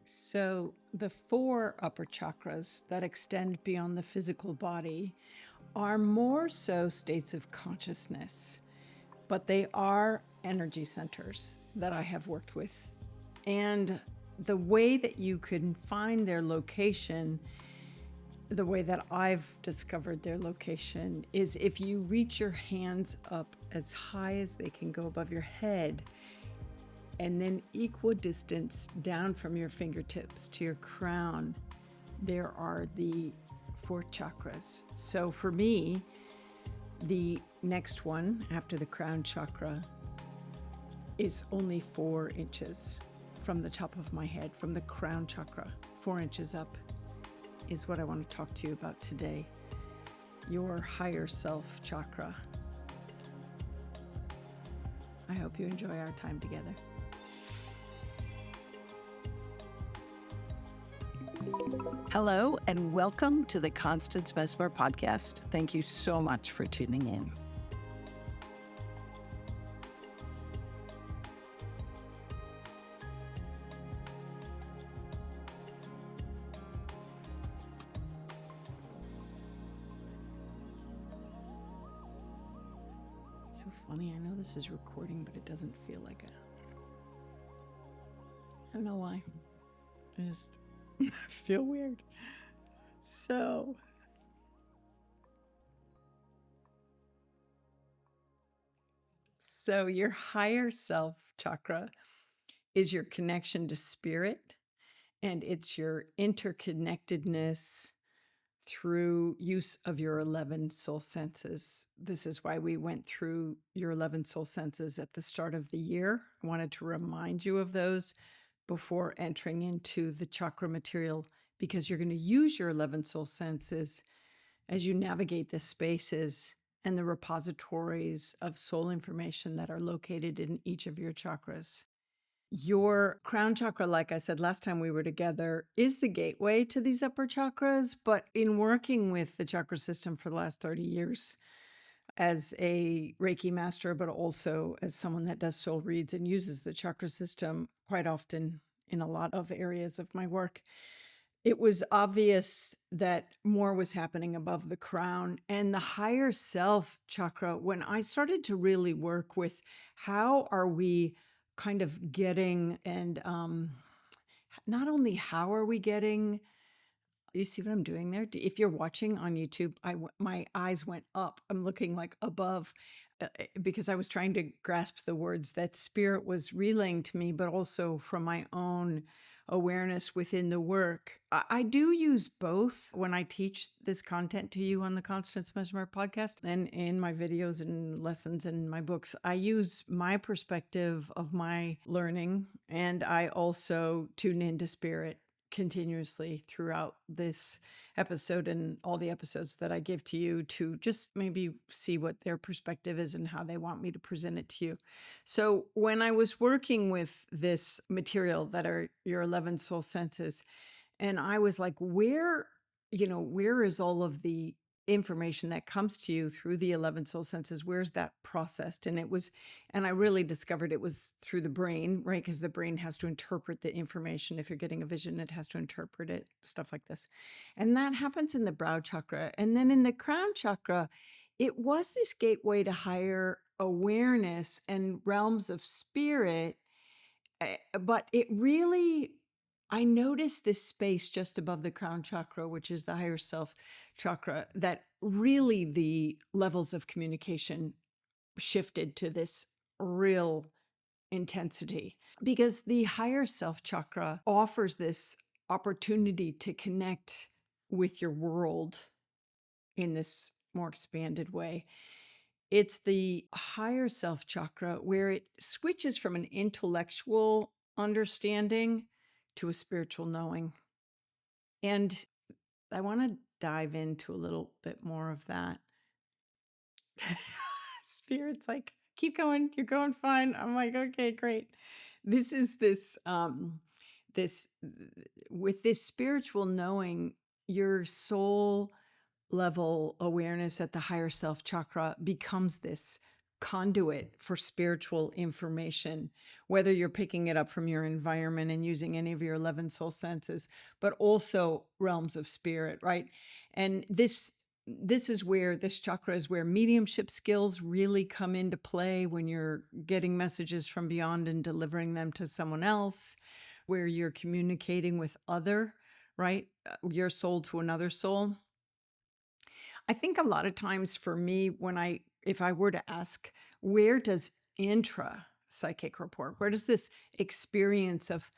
So, the four upper chakras that extend beyond the physical body are more so states of consciousness, but they are energy centers that I have worked with. And the way that you can find their location, the way that I've discovered their location, is if you reach your hands up as high as they can go above your head, and then equidistance down from your fingertips to your crown, there are the four chakras. So for me, the next one after the crown chakra is only 4 inches from the top of my head, from the crown chakra. 4 inches up is what I want to talk to you about today. Your higher self chakra. I hope you enjoy our time together. Hello, and welcome to the Constance Messmer Podcast. Thank you so much for tuning in. It's so funny. I know this is recording, but it doesn't feel like it. I don't know why. I just feel weird. So your higher self chakra is your connection to spirit, and it's your interconnectedness through use of your 11 soul senses. This is why we went through your 11 soul senses at the start of the year. I wanted to remind you of those before entering into the chakra material, because you're going to use your 11 soul senses as you navigate the spaces and the repositories of soul information that are located in each of your chakras. Your crown chakra, like I said last time we were together, is the gateway to these upper chakras. But in working with the chakra system for the last 30 years as a Reiki master, but also as someone that does soul reads and uses the chakra system quite often in a lot of areas of my work, it was obvious that more was happening above the crown. And the higher self chakra, when I started to really work with how are we kind of getting, and not only how are we getting, you see what I'm doing there? If you're watching on YouTube, my eyes went up. I'm looking like above because I was trying to grasp the words that spirit was relaying to me, but also from my own awareness within the work. I do use both when I teach this content to you on the Constance Messmer Podcast and in my videos and lessons and my books. I use my perspective of my learning, and I also tune into spirit continuously throughout this episode and all the episodes that I give to you to just maybe see what their perspective is and how they want me to present it to you. So when I was working with this material that are your 11 soul senses, and I was like, where is all of the information that comes to you through the 11 soul senses? Where's that processed? And I really discovered it was through the brain, right? Because the brain has to interpret the information. If you're getting a vision, it has to interpret it, stuff like this. And that happens in the brow chakra. And then in the crown chakra, it was this gateway to higher awareness and realms of spirit. But it really, I noticed this space just above the crown chakra, which is the higher self chakra, that really the levels of communication shifted to this real intensity, because the higher self chakra offers this opportunity to connect with your world in this more expanded way. It's the higher self chakra where it switches from an intellectual understanding to a spiritual knowing. And I want to dive into a little bit more of that. Spirit's like, keep going, you're going fine. I'm like, okay, great. This is with this spiritual knowing, your soul level awareness at the higher self chakra becomes this conduit for spiritual information, whether you're picking it up from your environment and using any of your 11 soul senses, but also realms of spirit, right? And this is where this chakra is where mediumship skills really come into play, when you're getting messages from beyond and delivering them to someone else, where you're communicating with other, right? Your soul to another soul. I think a lot of times for me, if I were to ask, where does intra psychic rapport, where does this experience of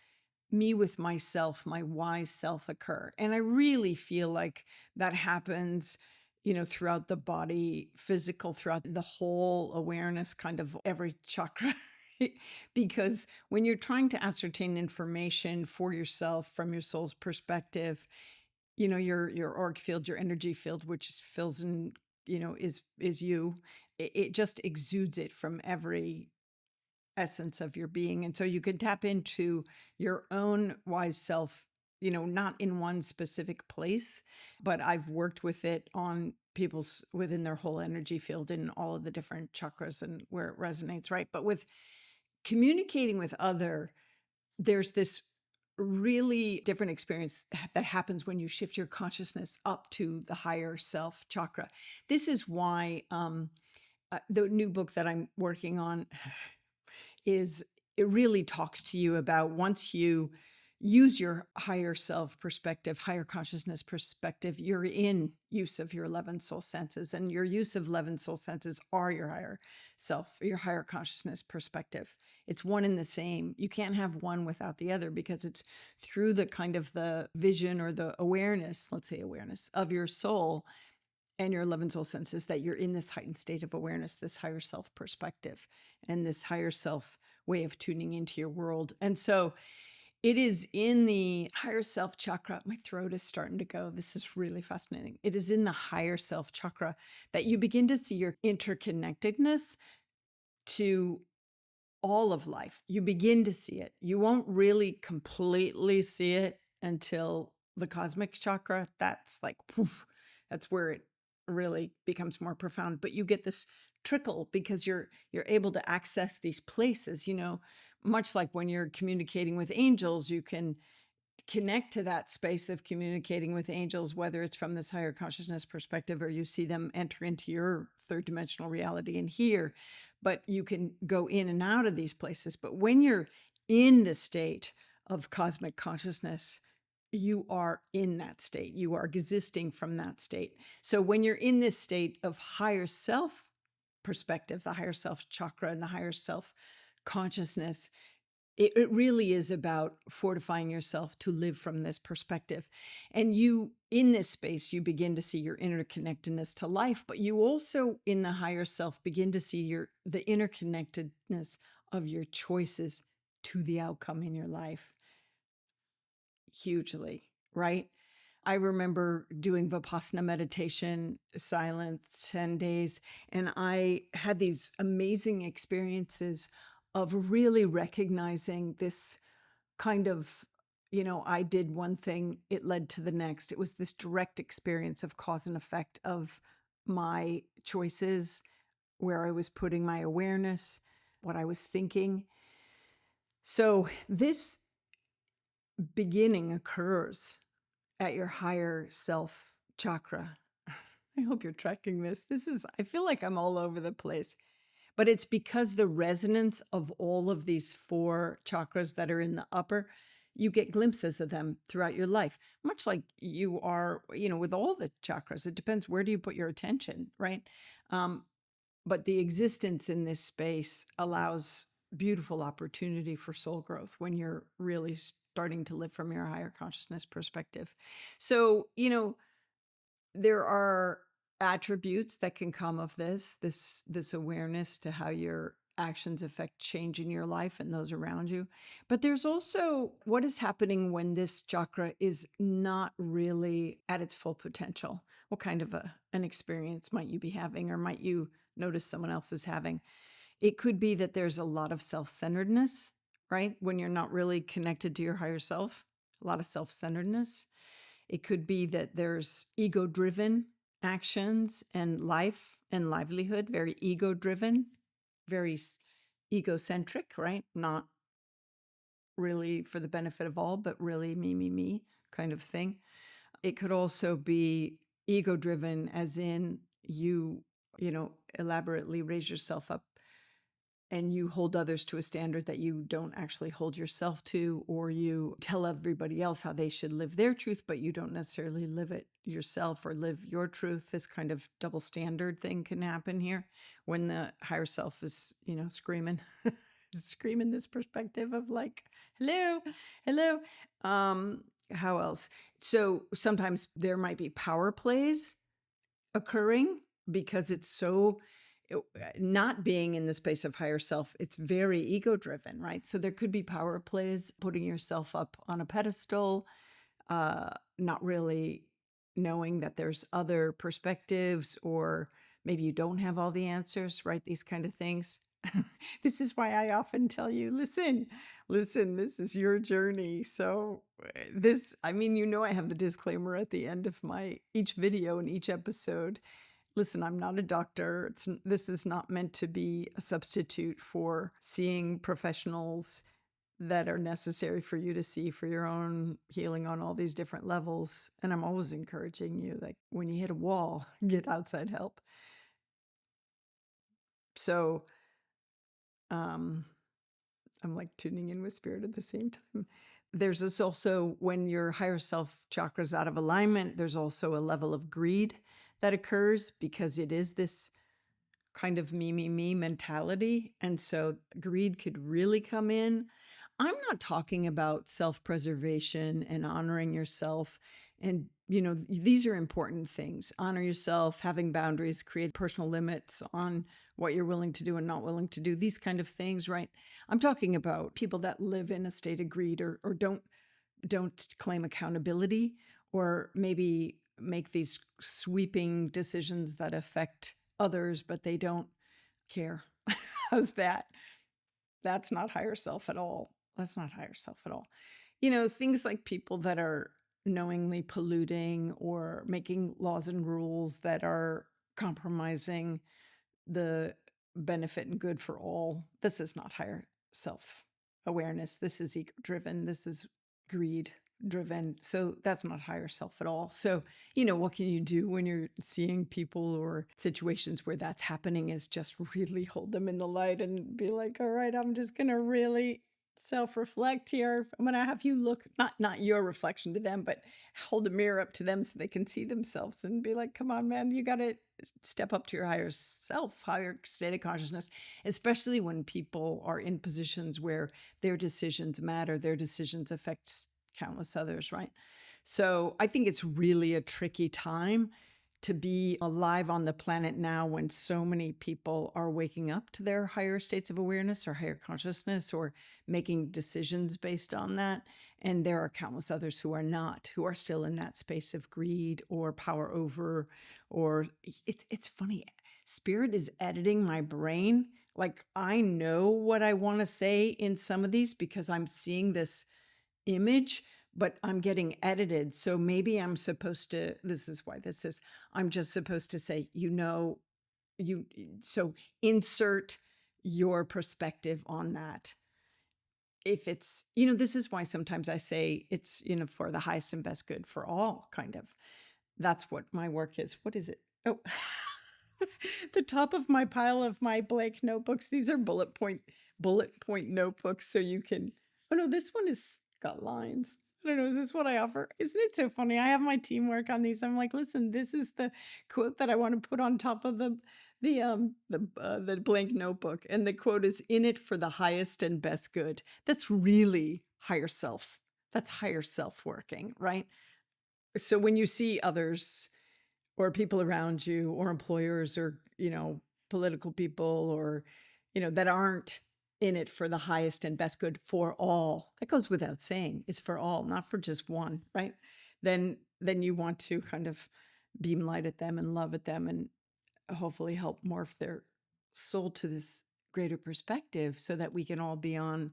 me with myself, my wise self occur? And I really feel like that happens, throughout the body, physical, throughout the whole awareness, kind of every chakra. Because when you're trying to ascertain information for yourself from your soul's perspective, your auric field, your energy field, which fills in, is you. It just exudes it from every essence of your being. And so you could tap into your own wise self, not in one specific place, but I've worked with it on people's within their whole energy field in all of the different chakras and where it resonates, right? But with communicating with other, there's this really different experience that happens when you shift your consciousness up to the higher self chakra. This is why the new book that I'm working on it really talks to you about, once you use your higher self perspective, higher consciousness perspective, you're in use of your 11 soul senses, and your use of 11 soul senses are your higher self, your higher consciousness perspective. It's one and the same. You can't have one without the other, because it's through the kind of the vision or the awareness, let's say awareness of your soul and your 11 soul senses, that you're in this heightened state of awareness, this higher self perspective, and this higher self way of tuning into your world. And so it is in the higher self chakra. My throat is starting to go. This is really fascinating. It is in the higher self chakra that you begin to see your interconnectedness to all of life. You begin to see it. You won't really completely see it until the cosmic chakra. That's like, poof, that's where it really becomes more profound. But you get this trickle because you're able to access these places, much like when you're communicating with angels, you can connect to that space of communicating with angels, whether it's from this higher consciousness perspective or you see them enter into your third dimensional reality and here, but you can go in and out of these places. But when you're in the state of cosmic consciousness, you are in that state. You are existing from that state. So when you're in this state of higher self perspective, the higher self chakra and the higher self consciousness, it really is about fortifying yourself to live from this perspective. And you, in this space, you begin to see your interconnectedness to life, but you also, in the higher self, begin to see the interconnectedness of your choices to the outcome in your life. Hugely, right? I remember doing Vipassana meditation, silence, 10 days, and I had these amazing experiences of really recognizing this kind of, I did one thing, it led to the next. It was this direct experience of cause and effect of my choices, where I was putting my awareness, what I was thinking. So this beginning occurs at your higher self chakra. I hope you're tracking this. I feel like I'm all over the place, but it's because the resonance of all of these 4 chakras that are in the upper, you get glimpses of them throughout your life, much like you are, with all the chakras. It depends, where do you put your attention, right? But the existence in this space allows beautiful opportunity for soul growth when you're really starting to live from your higher consciousness perspective. So, there are attributes that can come of this awareness to how your actions affect change in your life and those around you. But there's also what is happening when this chakra is not really at its full potential. What kind of an experience might you be having, or might you notice someone else is having? It could be that there's a lot of self-centeredness, right? When you're not really connected to your higher self, a lot of self-centeredness. It could be that there's ego-driven actions and life and livelihood, very ego-driven. very egocentric, right? Not really for the benefit of all, but really me kind of thing. It could also be ego driven, as in you elaborately raise yourself up and you hold others to a standard that you don't actually hold yourself to, or you tell everybody else how they should live their truth, but you don't necessarily live it yourself or live your truth. This kind of double standard thing can happen here when the higher self is, screaming, screaming this perspective of like, hello, hello. How else? So sometimes there might be power plays occurring because it's so not being in the space of higher self, it's very ego driven, right? So there could be power plays, putting yourself up on a pedestal, not really knowing that there's other perspectives, or maybe you don't have all the answers, right? These kind of things. This is why I often tell you, listen, this is your journey. So I have the disclaimer at the end of each video and each episode. Listen, I'm not a doctor. This is not meant to be a substitute for seeing professionals that are necessary for you to see for your own healing on all these different levels. And I'm always encouraging you, like when you hit a wall, get outside help. So I'm like tuning in with spirit at the same time. There's this also, when your higher self chakra is out of alignment, there's also a level of greed that occurs because it is this kind of me mentality. And so greed could really come in. I'm not talking about self-preservation and honoring yourself. And, these are important things. Honor yourself, having boundaries, create personal limits on what you're willing to do and not willing to do, these kind of things, right? I'm talking about people that live in a state of greed or don't claim accountability, or maybe make these sweeping decisions that affect others, but they don't care. How's that? That's not higher self at all. That's not higher self at all. Things like people that are knowingly polluting or making laws and rules that are compromising the benefit and good for all. This is not higher self awareness. This is ego driven. This is greed driven. So that's not higher self at all. So, what can you do when you're seeing people or situations where that's happening, is just really hold them in the light and be like, all right, I'm just going to really self-reflect here. I'm going to have you look, not your reflection to them, but hold a mirror up to them so they can see themselves and be like, come on, man, you got to step up to your higher self, higher state of consciousness, especially when people are in positions where their decisions matter, their decisions affect countless others, right? So I think it's really a tricky time to be alive on the planet now, when so many people are waking up to their higher states of awareness or higher consciousness, or making decisions based on that. And there are countless others who are not, who are still in that space of greed or power over, or it's funny. Spirit is editing my brain. Like, I know what I want to say in some of these because I'm seeing this image, but I'm getting edited. So maybe I'm supposed to, this is why this is, I'm just supposed to say, so insert your perspective on that. If it's, this is why sometimes I say it's, for the highest and best good for all, kind of. That's what my work is. What is it? Oh, the top of my pile of my blank notebooks. These are bullet point notebooks. So you can, oh no, this one is got lines. I don't know. Is this what I offer? Isn't it so funny? I have my team work on these. I'm like, listen, this is the quote that I want to put on top of the blank notebook. And the quote is, in it for the highest and best good. That's really higher self. That's higher self working, right? So when you see others or people around you or employers or, political people or, that aren't in it for the highest and best good for all, that goes without saying. It's for all, not for just one, right? Then you want to kind of beam light at them and love at them and hopefully help morph their soul to this greater perspective so that we can all be on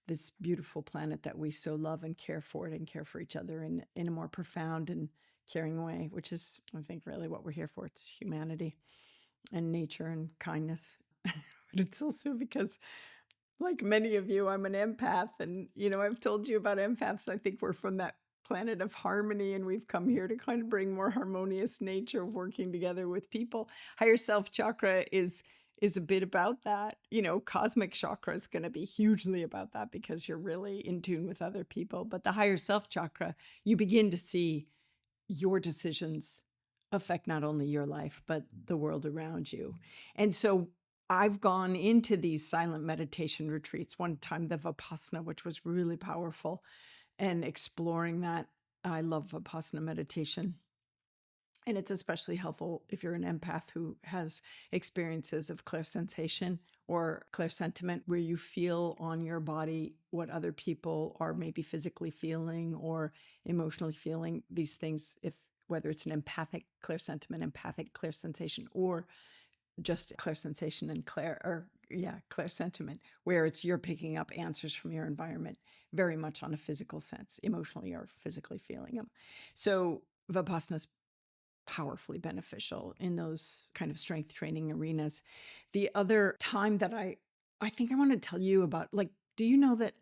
this beautiful planet that we so love and care for it and care for each other in a more profound and caring way, which is, I think, really what we're here for. It's humanity and nature and kindness. but it's also because, like many of you, I'm an empath. And, I've told you about empaths. I think we're from that planet of harmony, and we've come here to kind of bring more harmonious nature of working together with people. Higher self chakra is a bit about that. Cosmic chakra is going to be hugely about that because you're really in tune with other people. But the higher self chakra, you begin to see your decisions affect not only your life, but the world around you. And so I've gone into these silent meditation retreats, one time the Vipassana, which was really powerful, and exploring that. I love Vipassana meditation. And it's especially helpful if you're an empath who has experiences of clairsensation or clairsentiment, where you feel on your body what other people are maybe physically feeling or emotionally feeling these things, whether it's an empathic clairsentiment, empathic clairsensation, or just clairsensation and clairsentiment, where it's you're picking up answers from your environment very much on a physical sense, emotionally or physically feeling them. So Vipassana is powerfully beneficial in those kind of strength training arenas. The other time that I think I want to tell you about, like, do you know that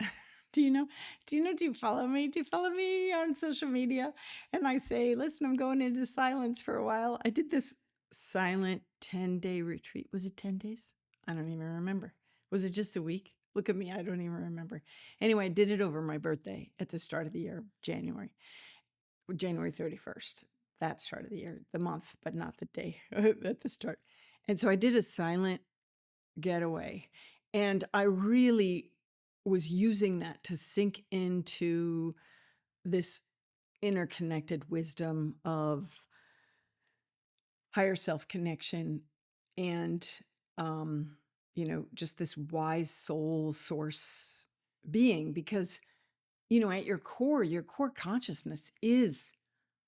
do you follow me? Do you follow me on social media? And I say, listen, I'm going into silence for a while. I did this silent 10-day retreat. Was it 10 days? I don't even remember. Was it just a week? Look at me. I don't even remember. Anyway, I did it over my birthday at the start of the year, January 31st. That start of the year, the month, but not the day at the start. And so I did a silent getaway, and I really was using that to sink into this interconnected wisdom of higher self connection and, just this wise soul source being, because, at your core consciousness is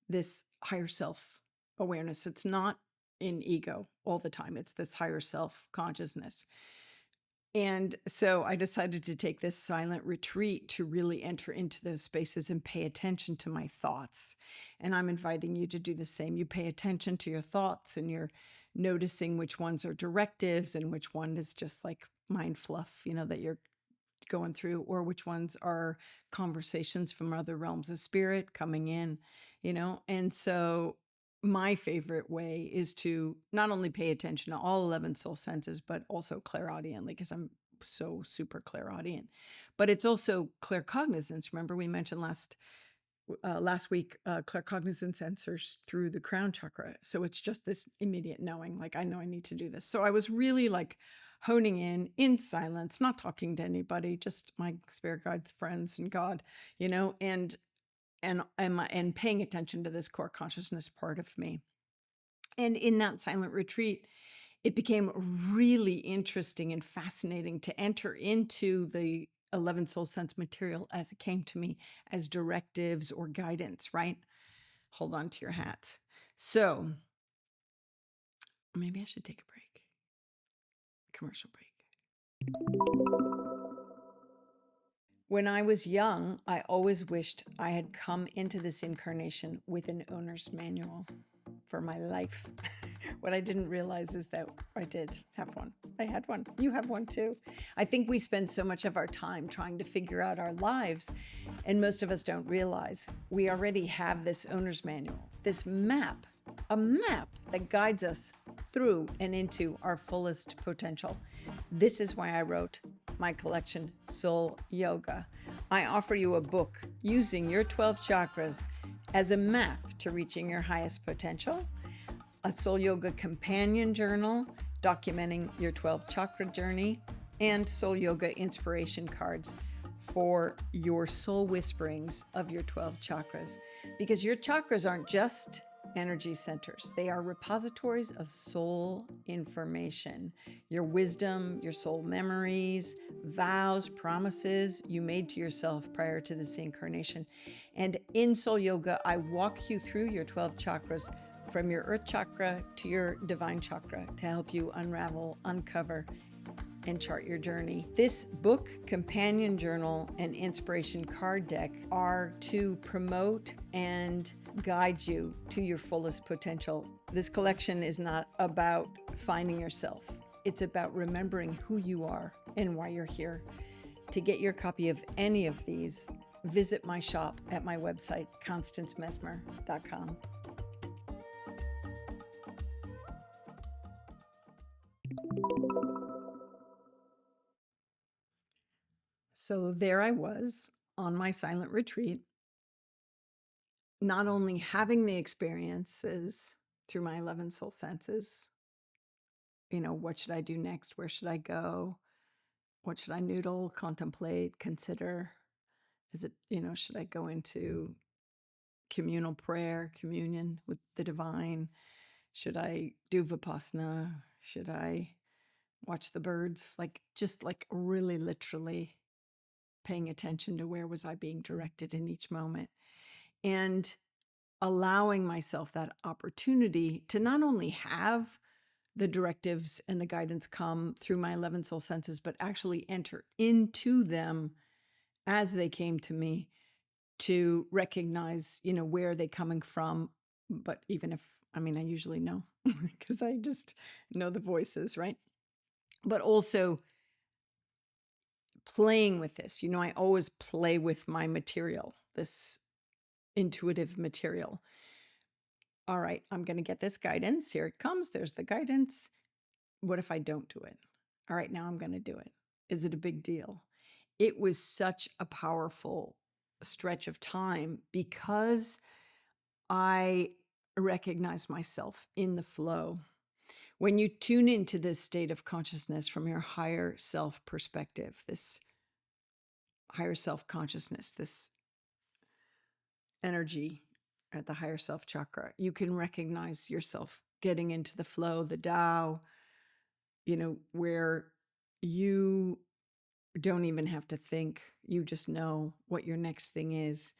this higher self awareness. It's not in ego all the time. It's this higher self consciousness. And so I decided to take this silent retreat to really enter into those spaces and pay attention to my thoughts. And I'm inviting you to do the same. You pay attention to your thoughts, and you're noticing which ones are directives and which one is just like mind fluff, that you're going through, or which ones are conversations from other realms of spirit coming in, And so my favorite way is to not only pay attention to all 11 soul senses, but also clairaudiently, because I'm so super clairaudient. But it's also claircognizance. Remember, we mentioned last week, claircognizance enters through the crown chakra. So it's just this immediate knowing, like, I know I need to do this. So I was really like honing in silence, not talking to anybody, just my spirit guides, friends, and God, and paying attention to this core consciousness part of me. And in that silent retreat, it became really interesting and fascinating to enter into the 11 soul sense material as it came to me as directives or guidance, right? Hold on to your hats. So maybe I should take a break. Commercial break. When I was young, I always wished I had come into this incarnation with an owner's manual for my life. What I didn't realize is that I did have one. I had one. You have one too. I think we spend so much of our time trying to figure out our lives, and most of us don't realize we already have this owner's manual, this map, a map that guides us through and into our fullest potential. This is why I wrote my collection, Soul Yoga. I offer you a book using your 12 chakras as a map to reaching your highest potential, a Soul Yoga companion journal documenting your 12 chakra journey, and Soul Yoga inspiration cards for your soul whisperings of your 12 chakras. Because your chakras aren't just energy centers. They are repositories of soul information, your wisdom, your soul memories, vows, promises you made to yourself prior to this incarnation. And in Soul Yoga, I walk you through your 12 chakras from your earth chakra to your divine chakra to help you unravel, uncover, and chart your journey. This book, companion journal, and inspiration card deck are to promote and guide you to your fullest potential. This collection is not about finding yourself. It's about remembering who you are and why you're here. To get your copy of any of these, visit my shop at my website, constancemessmer.com. So there I was on my silent retreat, not only having the experiences through my 11 soul senses, what should I do next? Where should I go? What should I noodle, contemplate, consider? Is it, should I go into communal prayer, communion with the divine? Should I do Vipassana? Should I watch the birds? Just really literally paying attention to where was I being directed in each moment, and allowing myself that opportunity to not only have the directives and the guidance come through my 11 soul senses, but actually enter into them as they came to me, to recognize, where are they coming from. But even if, I usually know because I just know the voices, right? But also playing with this, I always play with my material, this intuitive material. All right, I'm going to get this guidance. Here it comes. There's the guidance. What if I don't do it? All right, now I'm going to do it. Is it a big deal? It was such a powerful stretch of time because I recognize myself in the flow. When you tune into this state of consciousness from your higher self perspective, this higher self consciousness, this energy at the higher self chakra, you can recognize yourself getting into the flow, the Tao, where you don't even have to think. You just know what your next thing is.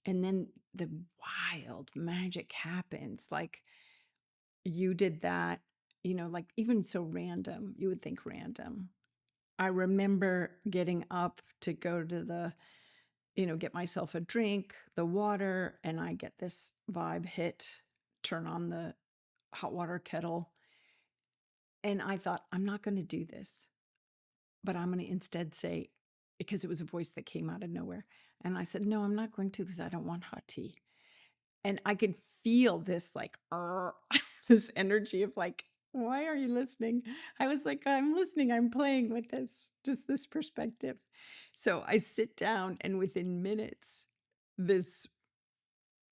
And then the wild magic happens. Like you did that, even so random, you would think random. I remember getting up to go to the, get myself a drink, the water, and I get this vibe hit, turn on the hot water kettle. And I thought, I'm not going to do this, but I'm going to instead say, because it was a voice that came out of nowhere. And I said, no, I'm not going to, because I don't want hot tea. And I could feel this this energy of why are you listening? I was like, I'm listening. I'm playing with this, just this perspective. So I sit down, and within minutes, this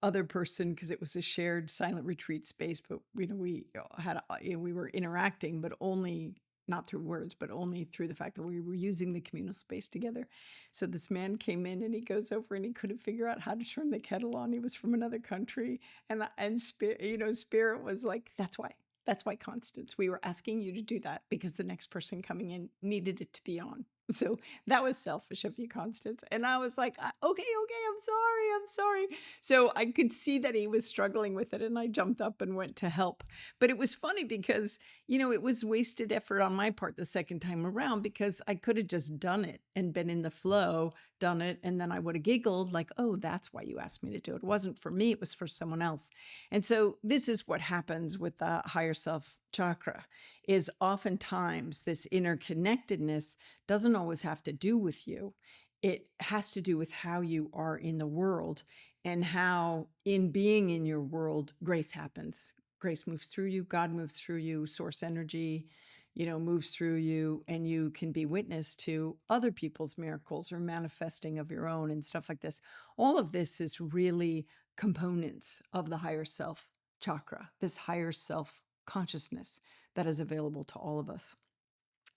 other person, because it was a shared silent retreat space, but we had we were interacting, but only not through words, but only through the fact that we were using the communal space together. So this man came in, and he goes over, and he couldn't figure out how to turn the kettle on. He was from another country, and Spirit was like, that's why, Constance, we were asking you to do that because the next person coming in needed it to be on. So that was selfish of you, Constance. And I was like, okay, I'm sorry. So I could see that he was struggling with it, and I jumped up and went to help. But it was funny because, it was wasted effort on my part the second time around, because I could have just done it and been in the flow, done it, and then I would have giggled like, oh, that's why you asked me to do it. It wasn't for me, it was for someone else. And so this is what happens with the higher self chakra, is oftentimes this interconnectedness doesn't always have to do with you. It has to do with how you are in the world, and how in being in your world, grace happens. Grace moves through you, God moves through you, source energy, moves through you, and you can be witness to other people's miracles or manifesting of your own and stuff like this. All of this is really components of the higher self chakra, this higher self consciousness that is available to all of us.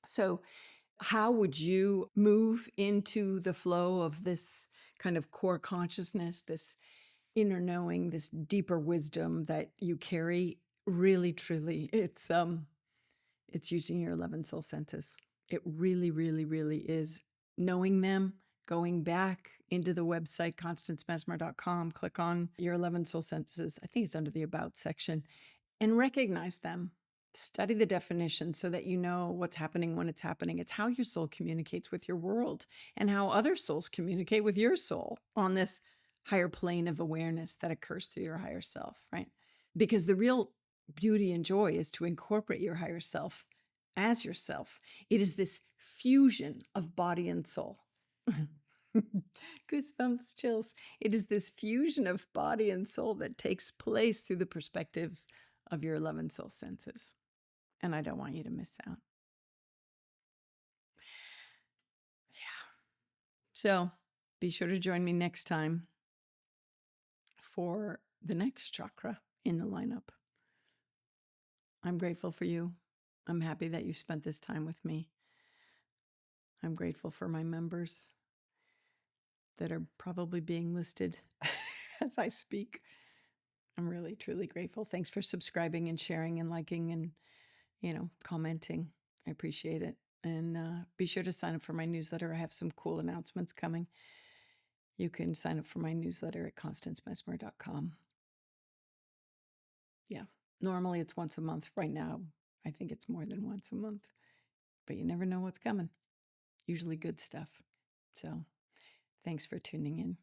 So how would you move into the flow of this kind of core consciousness, this inner knowing, this deeper wisdom that you carry? Really, truly, it's using your 11 soul senses. It really, really, really is knowing them, going back into the website, constancemessmer.com, click on your 11 soul senses. I think it's under the About section, and recognize them. Study the definition so that you know what's happening when it's happening. It's how your soul communicates with your world, and how other souls communicate with your soul on this higher plane of awareness that occurs through your higher self, right? Because the real beauty and joy is to incorporate your higher self as yourself. It is this fusion of body and soul. Goosebumps, chills. It is this fusion of body and soul that takes place through the perspective of your 11 soul senses. And I don't want you to miss out. Yeah. So be sure to join me next time for the next chakra in the lineup. I'm grateful for you. I'm happy that you spent this time with me. I'm grateful for my members that are probably being listed as I speak. I'm really, truly grateful. Thanks for subscribing and sharing and liking and, commenting. I appreciate it. And be sure to sign up for my newsletter. I have some cool announcements coming. You can sign up for my newsletter at constancemessmer.com. Yeah. Normally it's once a month. Right now, I think it's more than once a month. But you never know what's coming. Usually good stuff. So thanks for tuning in.